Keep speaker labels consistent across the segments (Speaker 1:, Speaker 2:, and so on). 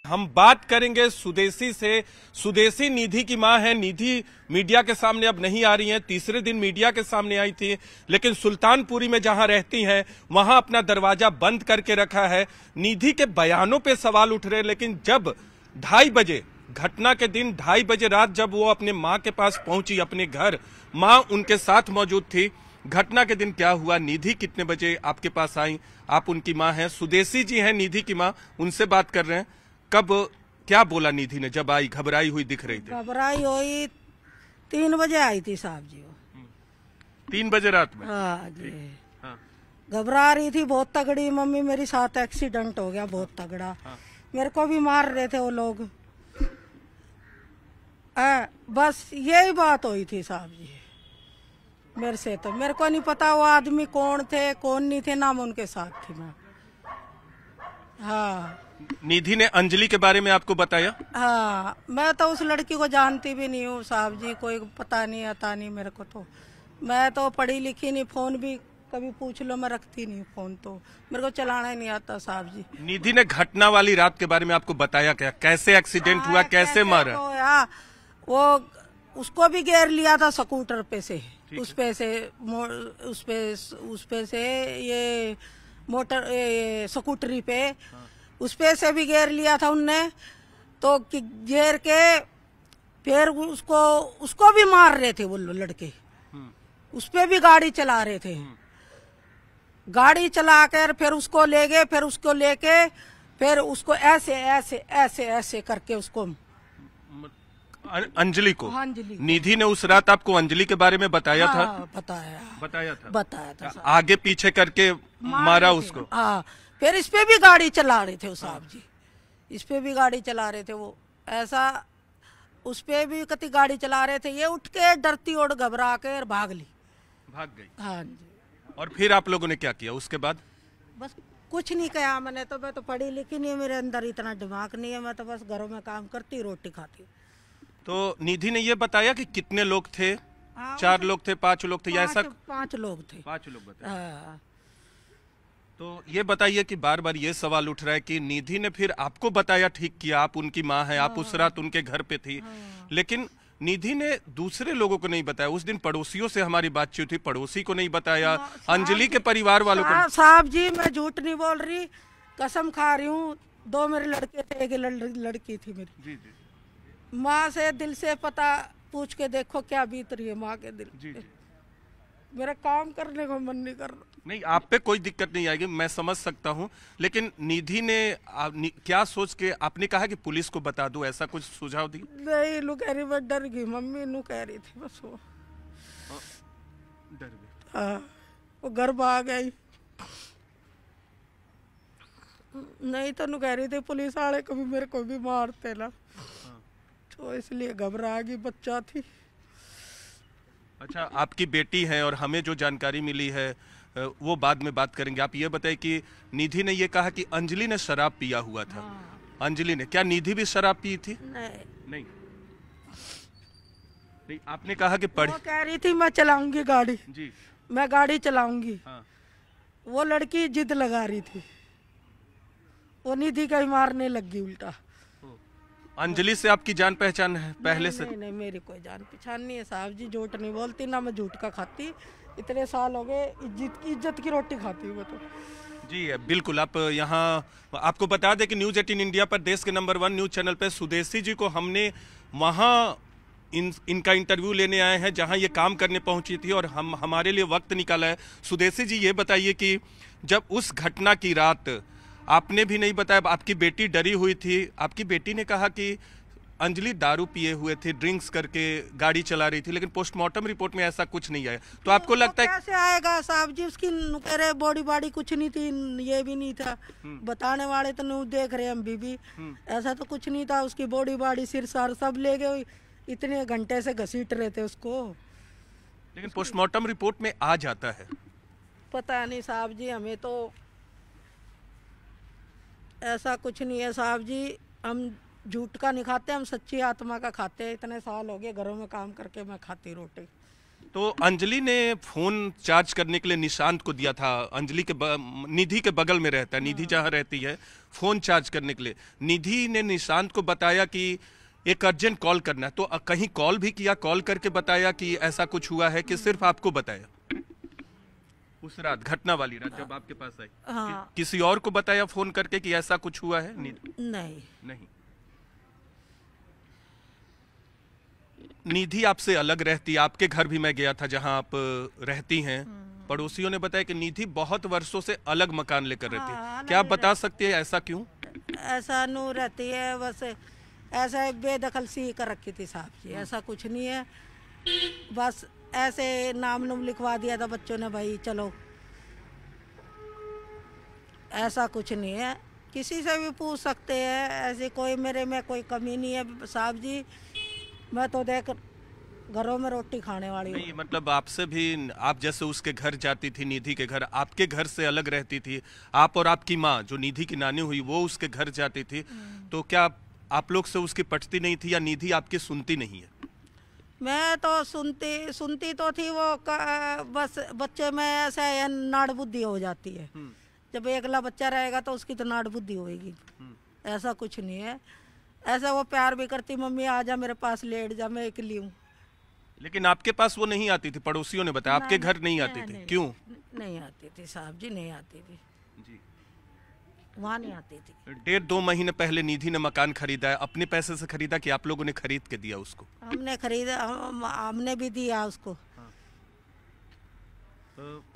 Speaker 1: हम बात करेंगे सुदेशी से। सुदेशी निधि की मां है। निधि मीडिया के सामने अब नहीं आ रही हैं। तीसरे दिन मीडिया के सामने आई थी, लेकिन सुल्तानपुरी में जहां रहती हैं वहां अपना दरवाजा बंद करके रखा है। निधि के बयानों पे सवाल उठ रहे हैं, लेकिन जब 2:30 बजे घटना के दिन 2:30 बजे रात जब वो अपने मां के पास पहुंची, अपने घर, मां उनके साथ मौजूद थी। घटना के दिन क्या हुआ, निधि कितने बजे आपके पास आई, आप उनकी मां हैं, सुदेशी जी हैं निधि की मां, उनसे बात कर रहे हैं। कब क्या बोला निधि ने जब आई? घबराई हुई दिख रही थी।
Speaker 2: घबराई हुई 3 बजे आई थी साहब जी वो।
Speaker 1: 3 बजे रात में?
Speaker 2: हाँ जी।
Speaker 1: हाँ।
Speaker 2: घबरा रही थी बहुत तगड़ी। मम्मी मेरी साथ एक्सीडेंट हो गया बहुत तगड़ा।
Speaker 1: हाँ।
Speaker 2: मेरे को भी मार रहे थे वो लोग। बस यही बात हुई थी साहब जी मेरे से। तो मेरे को नहीं पता वो आदमी कौन थे कौन नहीं थे, ना मैं उनके साथ थी मैं। हाँ।
Speaker 1: निधि ने अंजलि के बारे में आपको बताया?
Speaker 2: हाँ, मैं तो उस लड़की को जानती भी नहीं हूँ साहब जी, कोई पता नहीं आता नहीं मेरे को। तो मैं तो पढ़ी लिखी नहीं, फोन भी कभी पूछ लो मैं रखती नहीं फोन, तो मेरे को चलाना ही नहीं आता साहब जी।
Speaker 1: निधि ने घटना वाली रात के बारे में आपको बताया क्या? कैसे एक्सीडेंट हुआ, कैसे मारा?
Speaker 2: तो वो उसको भी घेर लिया था स्कूटर पे से, उस पे से ये मोटर स्कूटरी पे, उस पे से भी घेर लिया था उनने। तो घेर के फिर उसको भी मार रहे थे वो लड़के। उस पे भी गाड़ी चला रहे थे। गाड़ी चला कर फिर उसको ले गए, फिर उसको लेके फिर उसको ऐसे ऐसे ऐसे ऐसे करके उसको
Speaker 1: अंजलि को।
Speaker 2: हाँ, अंजलि को।
Speaker 1: निधि ने उस रात आपको अंजलि के बारे में बताया था?
Speaker 2: बताया था
Speaker 1: आगे पीछे करके मारा उसको।
Speaker 2: हाँ, फिर इस पे भी गाड़ी चला रहे थे वो साहब जी, इस पे भी गाड़ी चला रहे थे वो। ऐसा उस पे भी कति गाड़ी चला रहे थे। ये उठ के डरती और घबरा कर भाग गई। हाँ जी।
Speaker 1: और फिर आप लोगों ने क्या किया उसके बाद?
Speaker 2: बस कुछ नहीं किया मैंने तो। मैं तो पढ़ी लिखी नहीं है, मेरे अंदर इतना दिमाग नहीं है। मैं तो बस घरों में काम करती, रोटी खाती।
Speaker 1: तो निधि ने ये बताया कि कितने लोग थे? 4 लोग थे, 5 लोग थे, या ऐसा?
Speaker 2: 5 लोग थे।
Speaker 1: 5 लोग बताए। तो ये बताइए कि बार बार ये सवाल उठ रहा है कि निधि ने फिर आपको बताया, ठीक किया, आप उनकी माँ हैं, आप उस रात उनके घर पे थी, लेकिन निधि ने दूसरे लोगों को नहीं बताया। उस दिन पड़ोसियों से हमारी बातचीत हुई, पड़ोसी को नहीं बताया, अंजलि के परिवार वालों को।
Speaker 2: साहब जी मैं झूठ नहीं बोल रही, कसम खा रही हूँ। 2 मेरे लड़के थे, एक लड़की थी मेरी। जी जी। माँ से दिल से पता पूछ के देखो क्या बीत रही है माँ के दिल। जी जी। मेरा काम करने को मन नहीं कर रहा।
Speaker 1: नहीं, आप पे कोई दिक्कत नहीं आएगी, मैं समझ सकता हूँ, लेकिन निधि ने क्या सोच के आपने कहा कि पुलिस को बता दो, ऐसा कुछ सुझाव दी?
Speaker 2: नहीं, नु कह रही मैं डर गई, मम्मी नु कह रही थी बस वो
Speaker 1: डर गई।
Speaker 2: वो घर भाग गई। नहीं तो नु कह रही थी पुलिस वाले को भी मेरे को भी मारते ना, तो इसलिए घबरा गई, बच्चा थी।
Speaker 1: अच्छा, आपकी बेटी है और हमें जो जानकारी मिली है वो बाद में बात करेंगे। आप ये बताइए कि निधि ने ये कहा कि अंजलि ने शराब पिया हुआ था। अंजलि ने, क्या निधि भी शराब पी थी? नहीं। आपने कहा कि
Speaker 2: वो कह रही थी मैं चलाऊंगी गाड़ी।
Speaker 1: जी।
Speaker 2: मैं गाड़ी चलाऊंगी।
Speaker 1: हाँ।
Speaker 2: वो लड़की जिद लगा रही थी, वो निधि का ही मारने लग गई उल्टा।
Speaker 1: अंजलि से आपकी जान पहचान है पहले से?
Speaker 2: नहीं, मेरी कोई जान पहचान नहीं है साहब जी। झूठ नहीं बोलती, ना मैं झूठ का खाती। इतने साल हो गए, इज्जत की रोटी खाती हूँ मैं तो।
Speaker 1: जी बिल्कुल। आप यहाँ आपको बता दें कि न्यूज़ 18 इंडिया पर, देश के नंबर 1 न्यूज़ चैनल पर, सुदेशी जी को हमने वहाँ इनका इंटरव्यू लेने आए हैं जहाँ ये काम करने पहुँची थी, और हमारे लिए वक्त निकाला है। सुदेशी जी ये बताइए कि जब उस घटना की रात आपने भी नहीं बताया, आपकी बेटी डरी हुई थी, आपकी बेटी ने कहा कि अंजलि दारू पिए हुए थे, ड्रिंक्स करके गाड़ी चला रही थी, लेकिन पोस्टमार्टम रिपोर्ट में ऐसा कुछ नहीं आया। तो आपको लगता है
Speaker 2: कैसे आएगा साहब जी? उसकी बॉडी बाड़ी कुछ नहीं थी, ये भी नहीं था। बताने वाले तो न्यूज़ देख रहे हैं हम भी। ऐसा तो कुछ नहीं था। उसकी बॉडी बाड़ी, सिर सार सब ले गए, इतने घंटे से घसीट रहे थे उसको।
Speaker 1: लेकिन पोस्टमार्टम रिपोर्ट में आ जाता है।
Speaker 2: पता नहीं साहब जी, हमें तो ऐसा कुछ नहीं है साहब जी। हम झूठ का नहीं खाते, हम सच्ची आत्मा का खाते हैं। इतने साल हो गए घरों में काम करके मैं खाती रोटी।
Speaker 1: तो अंजलि ने फोन चार्ज करने के लिए निशांत को दिया था। अंजलि के निधि के बगल में रहता है, निधि जहां रहती है, फोन चार्ज करने के लिए निधि ने निशांत को बताया कि एक अर्जेंट कॉल करना है। तो कहीं कॉल भी किया, कॉल करके बताया कि ऐसा कुछ हुआ है, कि सिर्फ आपको बताया उस रात, घटना वाली रात जब आपके पास आई?
Speaker 2: हाँ।
Speaker 1: किसी और को बताया फोन करके कि ऐसा कुछ हुआ है?
Speaker 2: नहीं।
Speaker 1: निधि आपसे अलग रहती है, आपके घर भी मैं गया था जहां आप रहती हैं। पड़ोसियों ने बताया कि निधि बहुत वर्षों से अलग मकान लेकर रहती है। क्या आप बता सकती है ऐसा क्यों?
Speaker 2: ऐसा नू रहती है, बस ऐसा बेदखल सी कर रखी थी साहब जी, ऐसा कुछ नहीं है। बस ऐसे नाम नुम लिखवा दिया था बच्चों ने, भाई चलो, ऐसा कुछ नहीं है। किसी से भी पूछ सकते हैं, ऐसे कोई मेरे में कोई कमी नहीं है साहब जी। मैं तो देख घरों में रोटी खाने वाली हूँ।
Speaker 1: मतलब आपसे भी, आप जैसे उसके घर जाती थी, निधि के घर, आपके घर से अलग रहती थी। आप और आपकी माँ, जो निधि की नानी हुई, वो उसके घर जाती थी। तो क्या आप लोग से उसकी पटती नहीं थी, या निधि आपकी सुनती नहीं है?
Speaker 2: मैं तो सुनती तो थी, वो बस बच्चे में ऐसा नाड़ बुद्धि हो जाती है। जब एकला बच्चा रहेगा तो उसकी तो नाड़ बुद्धि होगी। ऐसा कुछ नहीं है। ऐसा वो प्यार भी करती, मम्मी आ जा मेरे पास लेट जा, मैं अकेली हूँ।
Speaker 1: लेकिन आपके पास वो नहीं आती थी, पड़ोसियों ने बताया आपके घर नहीं आती थी। क्यों
Speaker 2: नहीं आती थी साहब जी? नहीं आती थी
Speaker 1: जी,
Speaker 2: वहाँ नहीं आती थी।
Speaker 1: 1.5-2 महीने पहले निधि ने मकान खरीदा है, अपने पैसे से खरीदा कि आप लोगों ने खरीद के दिया उसको?
Speaker 2: हमने खरीदा, हमने भी दिया उसको।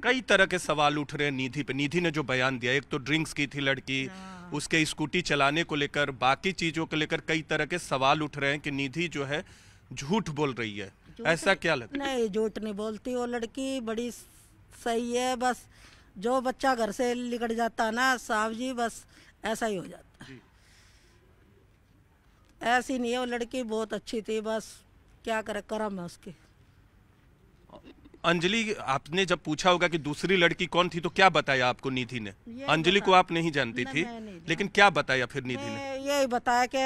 Speaker 1: कई तरह के सवाल उठ रहे हैं निधि पे। निधि ने जो बयान दिया, एक तो ड्रिंक्स की थी लड़की, उसके स्कूटी चलाने को लेकर, बाकी चीजों को लेकर कई तरह के सवाल उठ रहे हैं कि निधि जो है झूठ बोल रही है। ऐसा क्या लगता है?
Speaker 2: नहीं, झूठ नहीं बोलती वो लड़की, बड़ी सही है। बस जो बच्चा घर से निकल जाता है ना साहब जी, बस ऐसा ही हो जाता है। ऐसी नहीं है वो लड़की, बहुत अच्छी थी। बस क्या करे, करम है उसके।
Speaker 1: अंजलि, आपने जब पूछा होगा कि दूसरी लड़की कौन थी, तो क्या बताया आपको निधि ने? अंजलि को आप नहीं जानती थी, लेकिन क्या बताया फिर निधि ने?
Speaker 2: यही बताया कि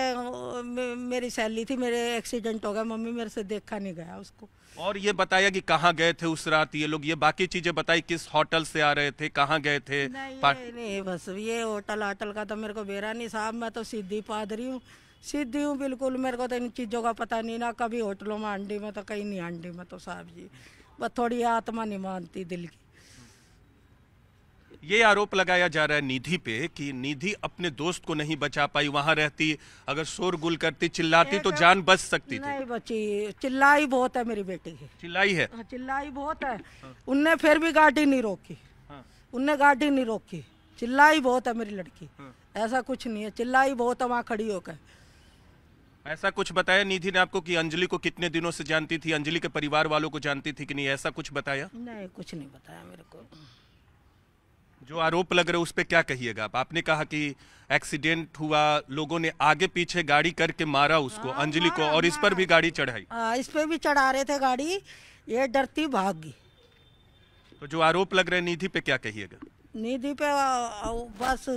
Speaker 2: मेरी सहेली थी, मेरे एक्सीडेंट हो गया, मम्मी मेरे से देखा नहीं गया उसको।
Speaker 1: और ये बताया कि कहाँ गए थे उस रात ये लोग? ये बाकी चीजें बताई, किस होटल से आ रहे थे, कहाँ गए थे?
Speaker 2: नहीं, बस ये होटल का तो मेरे को बेरा नहीं साहब। मैं तो सीधी पादरी हूँ, सीधी हूँ बिल्कुल। मेरे को तो इन चीज़ों का पता नहीं ना, कभी होटलों में अंडी में तो कहीं नहीं अंडी में तो साहब जी। बस थोड़ी आत्मा नहीं मानती दिल की।
Speaker 1: ये आरोप लगाया जा रहा है निधि पे कि निधि अपने दोस्त को नहीं बचा पाई। वहां रहती, अगर शोरगुल करती, चिल्लाती तो जान बच सकती थी।
Speaker 2: नहीं बची, चिल्लाई बहुत है मेरी बेटी की।
Speaker 1: चिल्लाई है?
Speaker 2: हाँ, चिल्लाई बहुत है। उनने फिर भी गाड़ी नहीं रोकी। उनने गाड़ी नहीं रोकी, चिल्लाई बहुत है मेरी लड़की। ऐसा कुछ नहीं है, चिल्लाई बहुत है वहाँ खड़ी होकर।
Speaker 1: ऐसा कुछ बताया निधि ने आपको कि अंजलि को कितने दिनों से जानती थी, अंजलि के परिवार वालों को जानती थी कि नहीं? ऐसा कुछ बताया?
Speaker 2: नहीं, कुछ नहीं बताया मेरे को।
Speaker 1: जो आरोप लग रहे उस पे क्या कहिएगा आप? आपने कहा कि एक्सीडेंट हुआ, लोगों ने आगे पीछे गाड़ी करके मारा उसको, अंजलि को, और इस पर भी गाड़ी चढ़ाई।
Speaker 2: इस पे भी चढ़ा रहे थे गाड़ी, ये डरती भाग गई।
Speaker 1: तो जो आरोप लग रहे हैं निधि पे क्या कहिएगा?
Speaker 2: निधि पे बस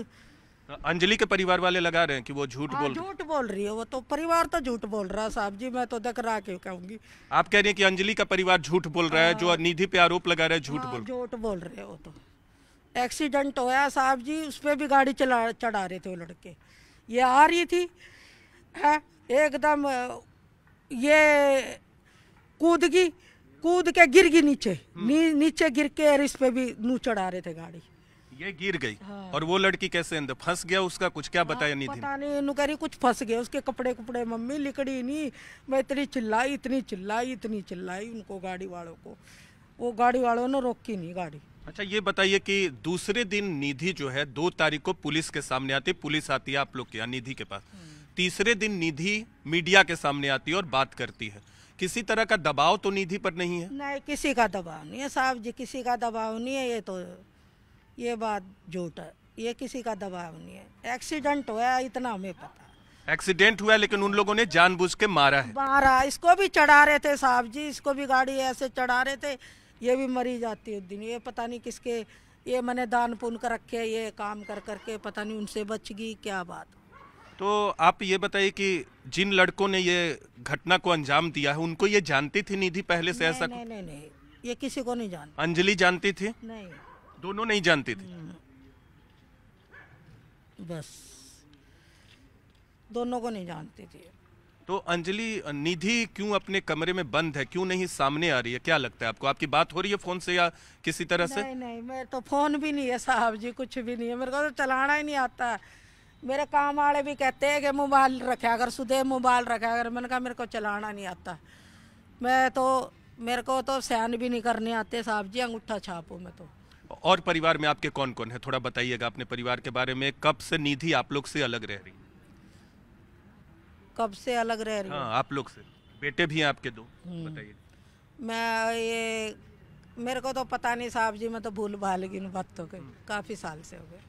Speaker 1: अंजलि के परिवार वाले लगा रहे हैं कि वो झूठ
Speaker 2: बोल रही है। वो तो परिवार तो झूठ बोल रहा है साहब जी, मैं तो टकरा के कहूंगी।
Speaker 1: आप कह रहे हैं कि अंजलि का परिवार झूठ बोल रहा है, जो निधि पे आरोप लगा रहा है झूठ बोल
Speaker 2: रहे हो। तो एक्सीडेंट होया साहब जी, उस पे भी गाड़ी चढ़ा रहे थे वो लड़के। ये आ रही थी एकदम, ये कूद के गिर गई नीचे गिर के, इस पे भी नू चढ़ा रहे थे गाड़ी।
Speaker 1: ये गिर गई। और वो लड़की कैसे अंदर फंस गया उसका कुछ क्या बताया निधि ने?
Speaker 2: पता नहीं, नु कह रही कुछ फंस गया उसके कपड़े मम्मी लिकड़ी नहीं। मैं इतनी चिल्लाई उनको, गाड़ी वालों को। वो गाड़ी वालों ने रोकी नहीं गाड़ी।
Speaker 1: अच्छा, ये बताइए कि दूसरे दिन निधि जो है 2 तारीख को पुलिस के सामने आती, पुलिस आती है आप लोग के यहाँ निधि के पास। तीसरे दिन निधि मीडिया के सामने आती है और बात करती है। किसी तरह का दबाव तो निधि पर नहीं है?
Speaker 2: नहीं, किसी का दबाव नहीं है साहब जी, किसी का दबाव नहीं है। ये बात झूठ है, ये किसी का दबाव नहीं है। एक्सीडेंट हुआ इतना हमें पता है।
Speaker 1: एक्सीडेंट हुआ, लेकिन उन लोगों ने जानबूझ के मारा है।
Speaker 2: इसको भी चढ़ा रहे थे साहब जी, इसको भी गाड़ी ऐसे चढ़ा रहे थे। ये भी मरी जाती है उस दिन। ये पता नहीं किसके, ये मैंने दान पुण्य कर रखे, ये काम कर करके पता नहीं उनसे बच गई क्या बात।
Speaker 1: तो आप ये बताइए कि जिन लड़कों ने ये घटना को अंजाम दिया है, उनको ये जानती थी निधि पहले से? ऐसा
Speaker 2: नहीं, ये किसी को नहीं जानती।
Speaker 1: अंजलि जानती थी?
Speaker 2: नहीं,
Speaker 1: दोनों नहीं जानती थी।
Speaker 2: बस दोनों को नहीं जानती थी।
Speaker 1: तो अंजलि, निधि क्यों अपने कमरे में बंद है, क्यों नहीं सामने आ रही है? क्या लगता है आपको? आपकी बात हो रही है फोन से या किसी तरह से?
Speaker 2: नहीं नहीं, मैं तो फोन भी नहीं है साहब जी, कुछ भी नहीं है, मेरे को तो चलाना ही नहीं आता। मेरे काम वाले भी कहते हैं कि मोबाइल रखा अगर, सुधे मोबाइल रखा अगर। मैंने कहा मेरे को चलाना नहीं आता, मेरे को तो सैन भी नहीं करने आते साहब जी, अंगूठा छापो मैं तो।
Speaker 1: और परिवार में आपके कौन कौन है? थोड़ा बताइएगा अपने परिवार के बारे में। कब से निधि आप लोग से अलग रह रही?
Speaker 2: कब से अलग रह रही हूँ?
Speaker 1: हाँ, आप लोग से। बेटे भी हैं आपके 2? बताइए।
Speaker 2: मेरे को तो पता नहीं साहब जी, मैं तो भूल भाल गई इन बातों के, काफी साल से हो गए।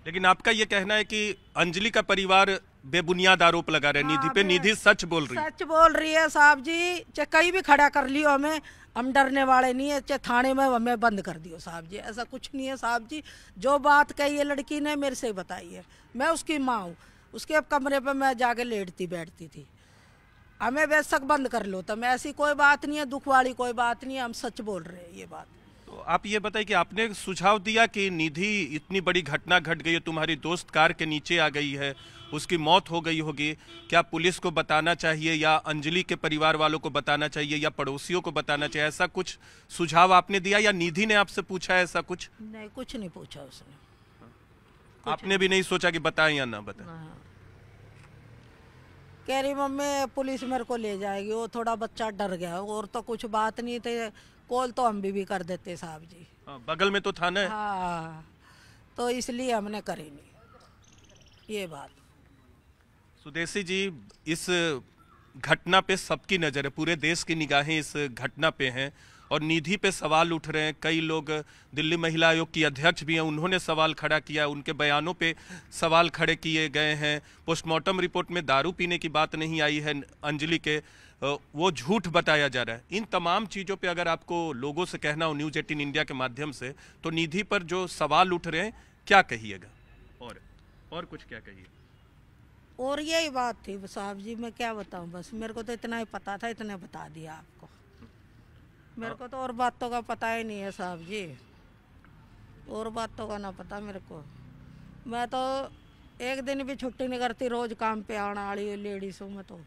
Speaker 1: लेकिन आपका ये कहना है कि अंजलि का परिवार बेबुनियाद आरोप लगा रहे हैं निधि पे। निधि सच बोल रही है?
Speaker 2: सच बोल रही है साहब जी, चाहे कहीं भी खड़ा कर लियो हमें, हम डरने वाले नहीं है। चाहे थाने में हमें बंद कर दियो साहब जी, ऐसा कुछ नहीं है साहब जी। जो बात कही है लड़की ने मेरे से बताई है, मैं उसकी माँ हूँ। उसके कमरे पे मैं जाके लेटती बैठती थी, हमें बेशक बंद कर लो, तो मैं ऐसी कोई बात नहीं है, दुख वाली कोई बात नहीं है, हम सच बोल रहे हैं ये बात।
Speaker 1: तो आप ये बताइए कि आपने सुझाव दिया कि निधि, इतनी बड़ी घटना घट गई है, तुम्हारी दोस्त कार के नीचे आ गई है, उसकी मौत हो गई होगी, क्या पुलिस को बताना चाहिए या अंजलि के परिवार वालों को बताना चाहिए या पड़ोसियों को बताना चाहिए? ऐसा कुछ सुझाव आपने दिया या निधि ने आपसे पूछा है ऐसा कुछ?
Speaker 2: नहीं, कुछ नहीं पूछा उसने।
Speaker 1: आपने भी नहीं सोचा कि बताएं या ना बताएं?
Speaker 2: हाँ। कह रही मम्मी पुलिस मेरे को ले जाएगी, वो थोड़ा बच्चा डर गया, और तो कुछ बात नहीं थे। कॉल तो हम भी कर देते साहब जी।
Speaker 1: बगल में तो थाना है।
Speaker 2: हाँ, तो इसलिए हमने करी नहीं ये बात।
Speaker 1: सुदेशी जी, इस घटना पे सबकी नज़र है, पूरे देश की निगाहें इस घटना पे हैं और निधि पे सवाल उठ रहे हैं। कई लोग, दिल्ली महिला आयोग की अध्यक्ष भी हैं, उन्होंने सवाल खड़ा किया, उनके बयानों पे सवाल खड़े किए गए हैं। पोस्टमार्टम रिपोर्ट में दारू पीने की बात नहीं आई है अंजलि के, वो झूठ बताया जा रहा है। इन तमाम चीज़ों पे अगर आपको लोगों से कहना हो न्यूज़ 18 इंडिया के माध्यम से, तो निधि पर जो सवाल उठ रहे हैं क्या कहिएगा? और कुछ क्या कहिए?
Speaker 2: और यही बात थी साहब जी, मैं क्या बताऊं, बस मेरे को तो इतना ही पता था, इतने बता दिया आपको। मेरे को तो और बातों का पता ही नहीं है साहब जी, और बातों का ना पता मेरे को। मैं तो एक दिन भी छुट्टी नहीं करती, रोज काम पे आने वाली लेडीज हूँ मैं तो।